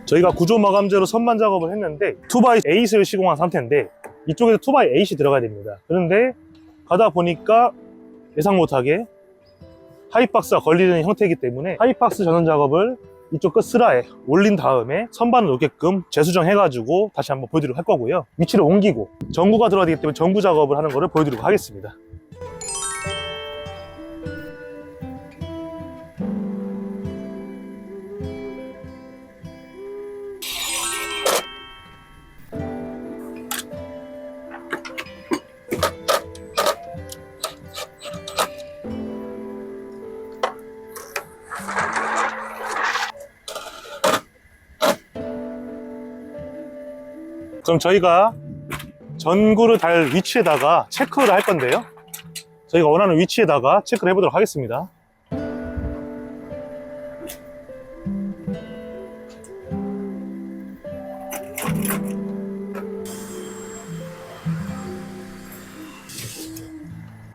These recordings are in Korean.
저희가 구조 마감재로 선반 작업을 했는데 2x8을 시공한 상태인데 이쪽에서 2x8이 들어가야 됩니다. 그런데 가다 보니까 예상 못하게 하이박스가 걸리는 형태이기 때문에 하이박스 전원 작업을 이쪽 끝 슬라에 올린 다음에 선반을 놓게끔 재수정해 가지고 다시 한번 보여드리도록 할 거고요. 위치를 옮기고 전구가 들어가야 되기 때문에 전구 작업을 하는 거를 보여드리도록 하겠습니다. 그럼 저희가 전구를 달 위치에다가 체크를 할 건데요. 저희가 원하는 위치에다가 체크를 해보도록 하겠습니다.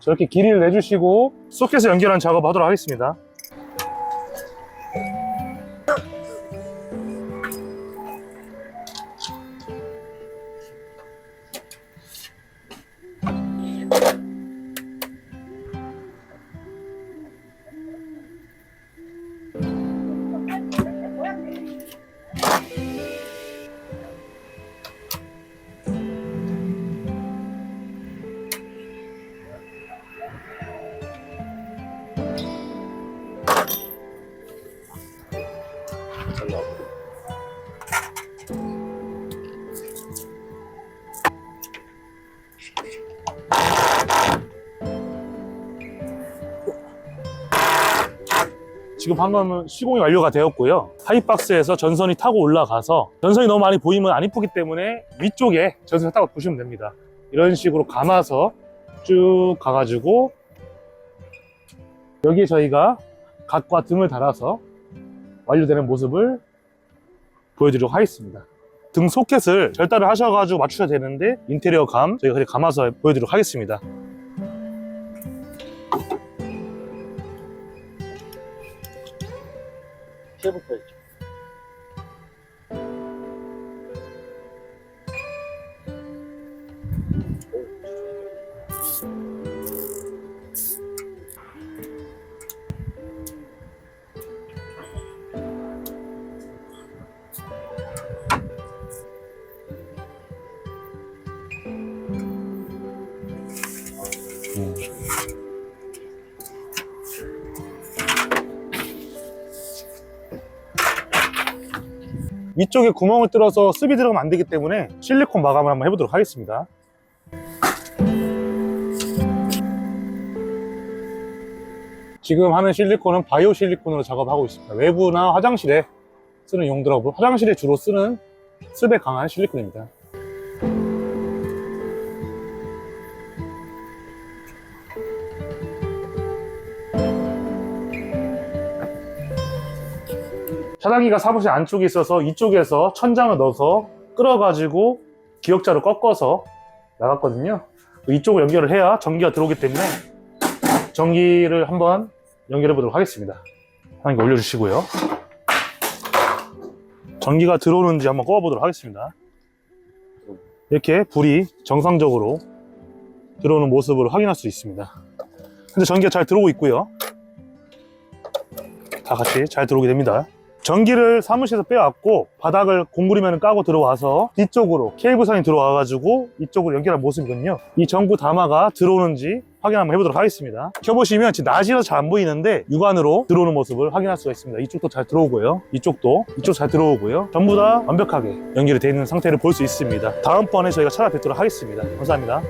저렇게 길이를 내주시고 소켓을 연결한 작업을 하도록 하겠습니다. 지금 방금 시공이 완료가 되었고요. 하이박스에서 전선이 타고 올라가서 전선이 너무 많이 보이면 안 이쁘기 때문에 위쪽에 전선이 타고 보시면 됩니다. 이런 식으로 감아서 쭉 가가지고 여기에 저희가 각과 등을 달아서 완료되는 모습을 보여드리도록 하겠습니다. 등 소켓을 절단을 하셔가지고 맞추셔야 되는데 인테리어 감 저희가 그냥 감아서 보여드리도록 하겠습니다. 케이블카 있죠. 위쪽에 구멍을 뚫어서 습이 들어가면 안 되기 때문에 실리콘 마감을 한번 해보도록 하겠습니다. 지금 하는 실리콘은 바이오 실리콘으로 작업하고 있습니다. 외부나 화장실에 쓰는 용도라고, 화장실에 주로 쓰는 습에 강한 실리콘입니다. 차단기가 사무실 안쪽에 있어서 이쪽에서 천장을 넣어서 끌어가지고 기역자로 꺾어서 나갔거든요. 이쪽을 연결을 해야 전기가 들어오기 때문에 전기를 한번 연결해 보도록 하겠습니다. 차단기 올려주시고요. 전기가 들어오는지 한번 꺼 보도록 하겠습니다. 이렇게 불이 정상적으로 들어오는 모습을 확인할 수 있습니다. 현재 전기가 잘 들어오고 있고요. 다 같이 잘 들어오게 됩니다. 전기를 사무실에서 빼왔고 바닥을 공구리면을 까고 들어와서 뒤쪽으로 케이블선이 들어와가지고 이쪽으로 연결한 모습이거든요. 이 전구 담화가 들어오는지 확인 한번 해보도록 하겠습니다. 켜보시면 지금 낮이라서 잘 안 보이는데 육안으로 들어오는 모습을 확인할 수가 있습니다. 이쪽도 잘 들어오고요. 이쪽 잘 들어오고요. 전부 다 완벽하게 연결이 되어 있는 상태를 볼 수 있습니다. 다음번에 저희가 찾아뵙도록 하겠습니다. 감사합니다.